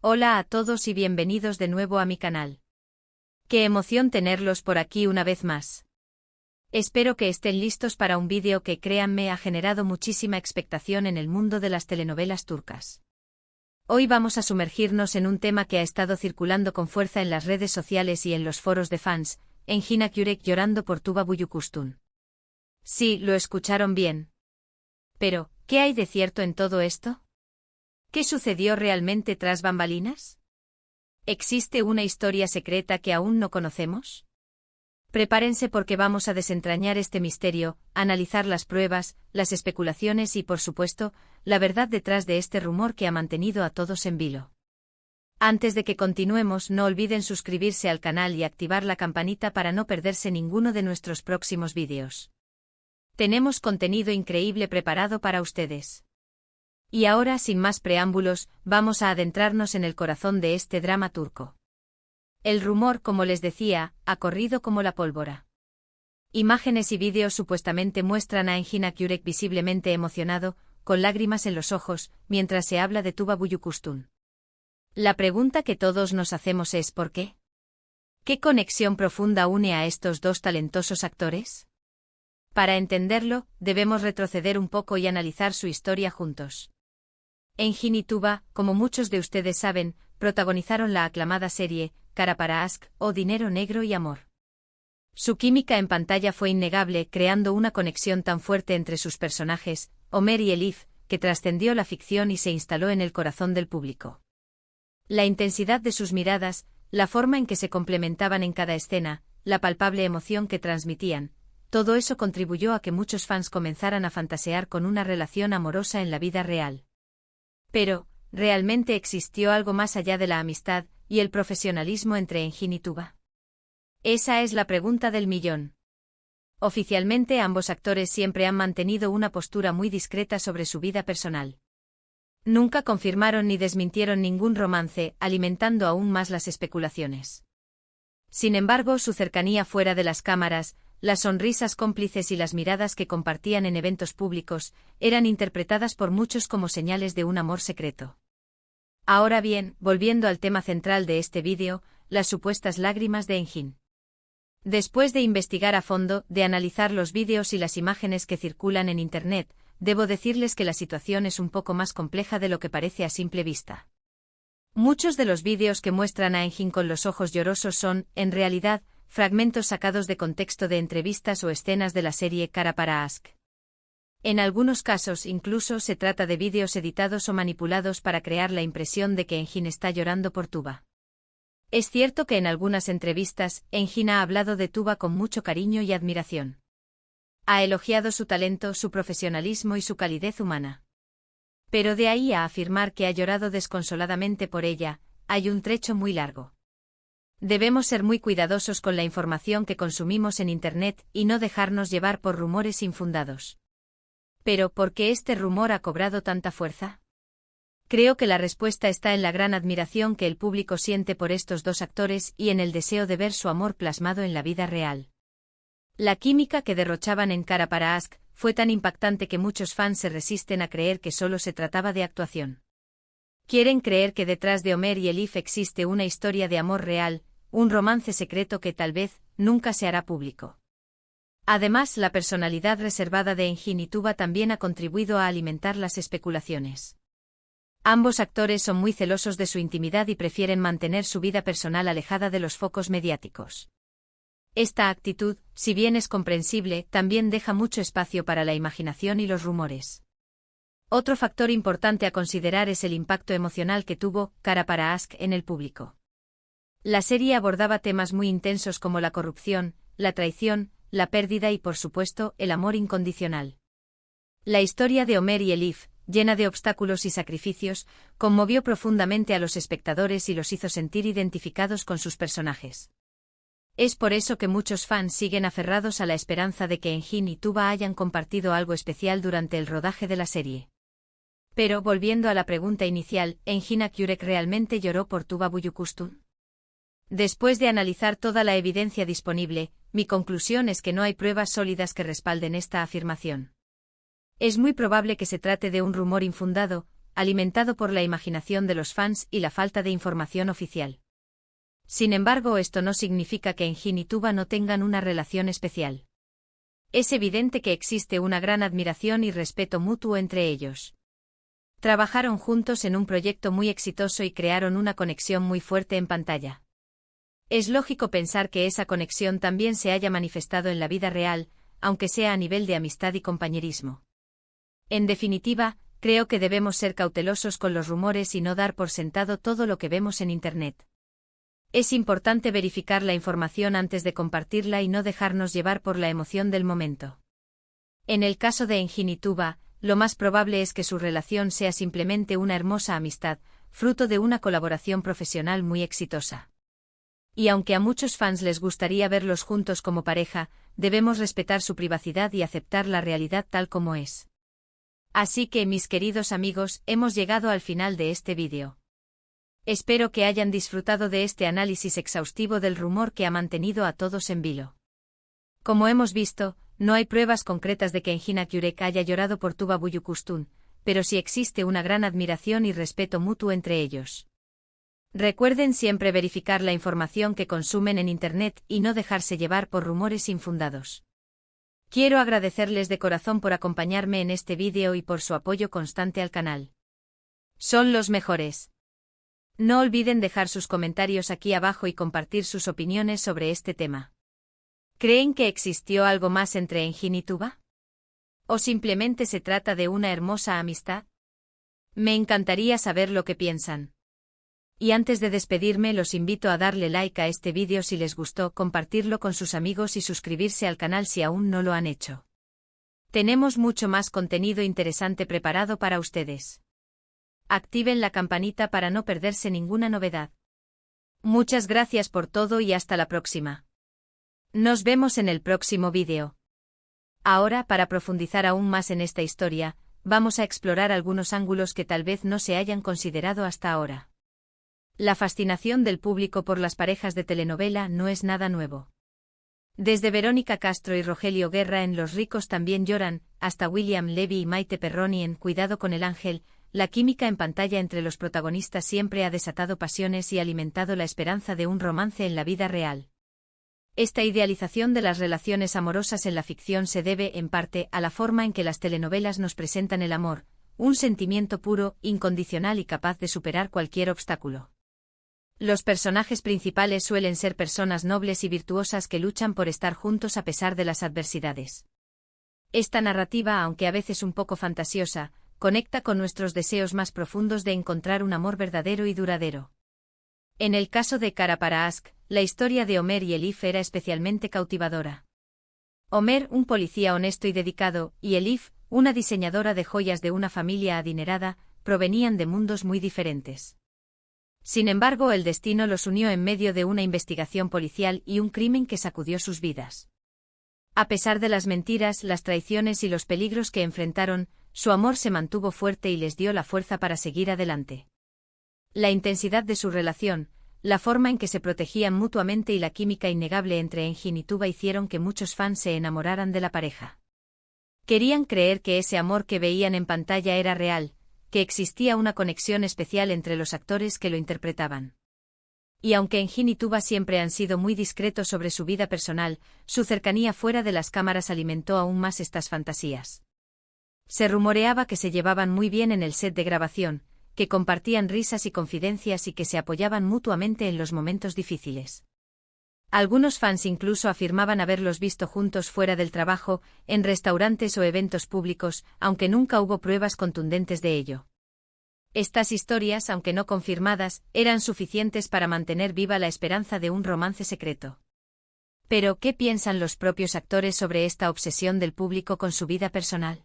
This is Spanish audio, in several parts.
Hola a todos y bienvenidos de nuevo a mi canal. Qué emoción tenerlos por aquí una vez más. Espero que estén listos para un vídeo que, créanme, ha generado muchísima expectación en el mundo de las telenovelas turcas. Hoy vamos a sumergirnos en un tema que ha estado circulando con fuerza en las redes sociales y en los foros de fans, Engin Akyürek llorando por Tuba Büyüküstün. Sí, lo escucharon bien. Pero, ¿qué hay de cierto en todo esto? ¿Qué sucedió realmente tras bambalinas? ¿Existe una historia secreta que aún no conocemos? Prepárense porque vamos a desentrañar este misterio, analizar las pruebas, las especulaciones y, por supuesto, la verdad detrás de este rumor que ha mantenido a todos en vilo. Antes de que continuemos, no olviden suscribirse al canal y activar la campanita para no perderse ninguno de nuestros próximos vídeos. Tenemos contenido increíble preparado para ustedes. Y ahora, sin más preámbulos, vamos a adentrarnos en el corazón de este drama turco. El rumor, como les decía, ha corrido como la pólvora. Imágenes y vídeos supuestamente muestran a Engin Akyürek visiblemente emocionado, con lágrimas en los ojos, mientras se habla de Tuba Büyüküstün. La pregunta que todos nos hacemos es ¿por qué? ¿Qué conexión profunda une a estos dos talentosos actores? Para entenderlo, debemos retroceder un poco y analizar su historia juntos. Engin y Tuba, como muchos de ustedes saben, protagonizaron la aclamada serie Kara para Aşk o Dinero Negro y Amor. Su química en pantalla fue innegable, creando una conexión tan fuerte entre sus personajes, Ömer y Elif, que trascendió la ficción y se instaló en el corazón del público. La intensidad de sus miradas, la forma en que se complementaban en cada escena, la palpable emoción que transmitían, todo eso contribuyó a que muchos fans comenzaran a fantasear con una relación amorosa en la vida real. Pero, ¿realmente existió algo más allá de la amistad y el profesionalismo entre Engin y Tuba? Esa es la pregunta del millón. Oficialmente ambos actores siempre han mantenido una postura muy discreta sobre su vida personal. Nunca confirmaron ni desmintieron ningún romance, alimentando aún más las especulaciones. Sin embargo, su cercanía fuera de las cámaras, las sonrisas cómplices y las miradas que compartían en eventos públicos, eran interpretadas por muchos como señales de un amor secreto. Ahora bien, volviendo al tema central de este vídeo, las supuestas lágrimas de Engin. Después de investigar a fondo, de analizar los vídeos y las imágenes que circulan en Internet, debo decirles que la situación es un poco más compleja de lo que parece a simple vista. Muchos de los vídeos que muestran a Engin con los ojos llorosos son, en realidad, fragmentos sacados de contexto de entrevistas o escenas de la serie Kara para Aşk. En algunos casos incluso se trata de vídeos editados o manipulados para crear la impresión de que Engin está llorando por Tuba. Es cierto que en algunas entrevistas, Engin ha hablado de Tuba con mucho cariño y admiración. Ha elogiado su talento, su profesionalismo y su calidez humana. Pero de ahí a afirmar que ha llorado desconsoladamente por ella, hay un trecho muy largo. Debemos ser muy cuidadosos con la información que consumimos en Internet y no dejarnos llevar por rumores infundados. Pero, ¿por qué este rumor ha cobrado tanta fuerza? Creo que la respuesta está en la gran admiración que el público siente por estos dos actores y en el deseo de ver su amor plasmado en la vida real. La química que derrochaban en Kara para Aşk fue tan impactante que muchos fans se resisten a creer que solo se trataba de actuación. Quieren creer que detrás de Ömer y Elif existe una historia de amor real, un romance secreto que tal vez nunca se hará público. Además, la personalidad reservada de Engin y Tuba también ha contribuido a alimentar las especulaciones. Ambos actores son muy celosos de su intimidad y prefieren mantener su vida personal alejada de los focos mediáticos. Esta actitud, si bien es comprensible, también deja mucho espacio para la imaginación y los rumores. Otro factor importante a considerar es el impacto emocional que tuvo Kara para Aşk en el público. La serie abordaba temas muy intensos como la corrupción, la traición, la pérdida y, por supuesto, el amor incondicional. La historia de Ömer y Elif, llena de obstáculos y sacrificios, conmovió profundamente a los espectadores y los hizo sentir identificados con sus personajes. Es por eso que muchos fans siguen aferrados a la esperanza de que Engin y Tuba hayan compartido algo especial durante el rodaje de la serie. Pero, volviendo a la pregunta inicial, ¿Engin Akyürek realmente lloró por Tuba Büyüküstün? Después de analizar toda la evidencia disponible, mi conclusión es que no hay pruebas sólidas que respalden esta afirmación. Es muy probable que se trate de un rumor infundado, alimentado por la imaginación de los fans y la falta de información oficial. Sin embargo, esto no significa que Engin y Tuba no tengan una relación especial. Es evidente que existe una gran admiración y respeto mutuo entre ellos. Trabajaron juntos en un proyecto muy exitoso y crearon una conexión muy fuerte en pantalla. Es lógico pensar que esa conexión también se haya manifestado en la vida real, aunque sea a nivel de amistad y compañerismo. En definitiva, creo que debemos ser cautelosos con los rumores y no dar por sentado todo lo que vemos en Internet. Es importante verificar la información antes de compartirla y no dejarnos llevar por la emoción del momento. En el caso de Engin y Tuba, lo más probable es que su relación sea simplemente una hermosa amistad, fruto de una colaboración profesional muy exitosa. Y aunque a muchos fans les gustaría verlos juntos como pareja, debemos respetar su privacidad y aceptar la realidad tal como es. Así que, mis queridos amigos, hemos llegado al final de este vídeo. Espero que hayan disfrutado de este análisis exhaustivo del rumor que ha mantenido a todos en vilo. Como hemos visto, no hay pruebas concretas de que Engin Akyurek haya llorado por Tuba Büyüküstün, pero sí existe una gran admiración y respeto mutuo entre ellos. Recuerden siempre verificar la información que consumen en Internet y no dejarse llevar por rumores infundados. Quiero agradecerles de corazón por acompañarme en este vídeo y por su apoyo constante al canal. Son los mejores. No olviden dejar sus comentarios aquí abajo y compartir sus opiniones sobre este tema. ¿Creen que existió algo más entre Engin y Tuba? ¿O simplemente se trata de una hermosa amistad? Me encantaría saber lo que piensan. Y antes de despedirme, los invito a darle like a este vídeo si les gustó, compartirlo con sus amigos y suscribirse al canal si aún no lo han hecho. Tenemos mucho más contenido interesante preparado para ustedes. Activen la campanita para no perderse ninguna novedad. Muchas gracias por todo y hasta la próxima. Nos vemos en el próximo vídeo. Ahora, para profundizar aún más en esta historia, vamos a explorar algunos ángulos que tal vez no se hayan considerado hasta ahora. La fascinación del público por las parejas de telenovela no es nada nuevo. Desde Verónica Castro y Rogelio Guerra en Los ricos también lloran, hasta William Levy y Maite Perroni en Cuidado con el ángel, la química en pantalla entre los protagonistas siempre ha desatado pasiones y alimentado la esperanza de un romance en la vida real. Esta idealización de las relaciones amorosas en la ficción se debe, en parte, a la forma en que las telenovelas nos presentan el amor, un sentimiento puro, incondicional y capaz de superar cualquier obstáculo. Los personajes principales suelen ser personas nobles y virtuosas que luchan por estar juntos a pesar de las adversidades. Esta narrativa, aunque a veces un poco fantasiosa, conecta con nuestros deseos más profundos de encontrar un amor verdadero y duradero. En el caso de Kara para Aşk, la historia de Ömer y Elif era especialmente cautivadora. Ömer, un policía honesto y dedicado, y Elif, una diseñadora de joyas de una familia adinerada, provenían de mundos muy diferentes. Sin embargo, el destino los unió en medio de una investigación policial y un crimen que sacudió sus vidas. A pesar de las mentiras, las traiciones y los peligros que enfrentaron, su amor se mantuvo fuerte y les dio la fuerza para seguir adelante. La intensidad de su relación, la forma en que se protegían mutuamente y la química innegable entre Engin y Tuba hicieron que muchos fans se enamoraran de la pareja. Querían creer que ese amor que veían en pantalla era real, que existía una conexión especial entre los actores que lo interpretaban. Y aunque Engin y Tuba siempre han sido muy discretos sobre su vida personal, su cercanía fuera de las cámaras alimentó aún más estas fantasías. Se rumoreaba que se llevaban muy bien en el set de grabación, que compartían risas y confidencias y que se apoyaban mutuamente en los momentos difíciles. Algunos fans incluso afirmaban haberlos visto juntos fuera del trabajo, en restaurantes o eventos públicos, aunque nunca hubo pruebas contundentes de ello. Estas historias, aunque no confirmadas, eran suficientes para mantener viva la esperanza de un romance secreto. Pero, ¿qué piensan los propios actores sobre esta obsesión del público con su vida personal?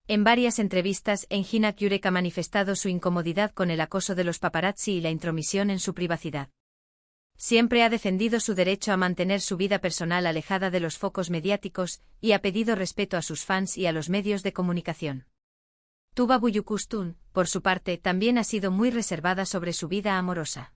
En varias entrevistas, Engin Akyurek ha manifestado su incomodidad con el acoso de los paparazzi y la intromisión en su privacidad. Siempre ha defendido su derecho a mantener su vida personal alejada de los focos mediáticos y ha pedido respeto a sus fans y a los medios de comunicación. Tuba Büyüküstün, por su parte, también ha sido muy reservada sobre su vida amorosa.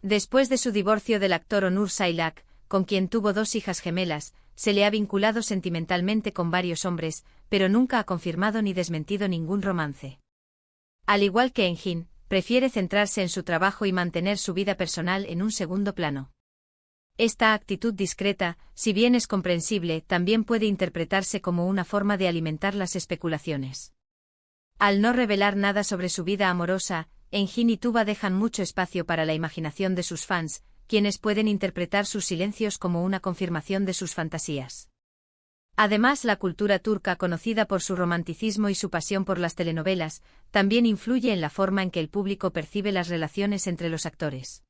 Después de su divorcio del actor Onur Sailak, con quien tuvo 2 hijas gemelas, se le ha vinculado sentimentalmente con varios hombres, pero nunca ha confirmado ni desmentido ningún romance. Al igual que Enjin, prefiere centrarse en su trabajo y mantener su vida personal en un segundo plano. Esta actitud discreta, si bien es comprensible, también puede interpretarse como una forma de alimentar las especulaciones. Al no revelar nada sobre su vida amorosa, Enjin y Tuba dejan mucho espacio para la imaginación de sus fans, quienes pueden interpretar sus silencios como una confirmación de sus fantasías. Además, la cultura turca, conocida por su romanticismo y su pasión por las telenovelas, también influye en la forma en que el público percibe las relaciones entre los actores.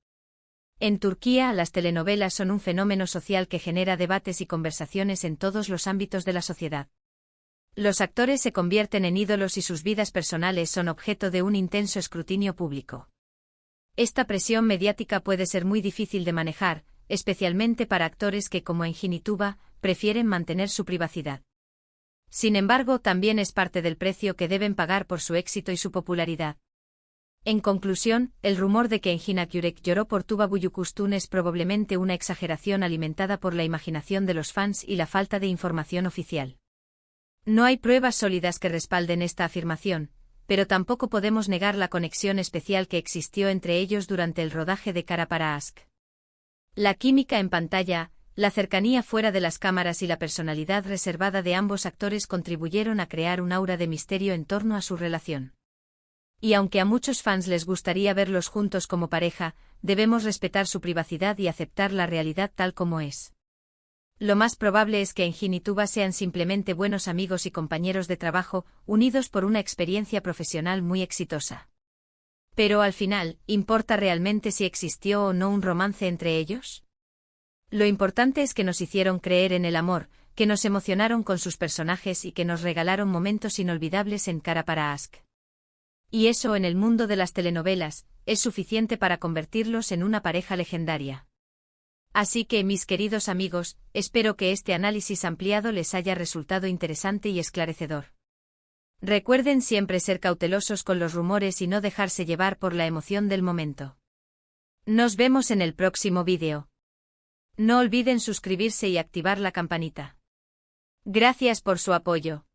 En Turquía, las telenovelas son un fenómeno social que genera debates y conversaciones en todos los ámbitos de la sociedad. Los actores se convierten en ídolos y sus vidas personales son objeto de un intenso escrutinio público. Esta presión mediática puede ser muy difícil de manejar, especialmente para actores que, como Enjin y Tuba, prefieren mantener su privacidad. Sin embargo, también es parte del precio que deben pagar por su éxito y su popularidad. En conclusión, el rumor de que Enjin Akyurek lloró por Tuba Büyüküstün es probablemente una exageración alimentada por la imaginación de los fans y la falta de información oficial. No hay pruebas sólidas que respalden esta afirmación, pero tampoco podemos negar la conexión especial que existió entre ellos durante el rodaje de Kara para Aşk. La química en pantalla, la cercanía fuera de las cámaras y la personalidad reservada de ambos actores contribuyeron a crear un aura de misterio en torno a su relación. Y aunque a muchos fans les gustaría verlos juntos como pareja, debemos respetar su privacidad y aceptar la realidad tal como es. Lo más probable es que Enjin y Tuba sean simplemente buenos amigos y compañeros de trabajo, unidos por una experiencia profesional muy exitosa. Pero al final, ¿importa realmente si existió o no un romance entre ellos? Lo importante es que nos hicieron creer en el amor, que nos emocionaron con sus personajes y que nos regalaron momentos inolvidables en Kara para Aşk. Y eso, en el mundo de las telenovelas, es suficiente para convertirlos en una pareja legendaria. Así que, mis queridos amigos, espero que este análisis ampliado les haya resultado interesante y esclarecedor. Recuerden siempre ser cautelosos con los rumores y no dejarse llevar por la emoción del momento. Nos vemos en el próximo vídeo. No olviden suscribirse y activar la campanita. Gracias por su apoyo.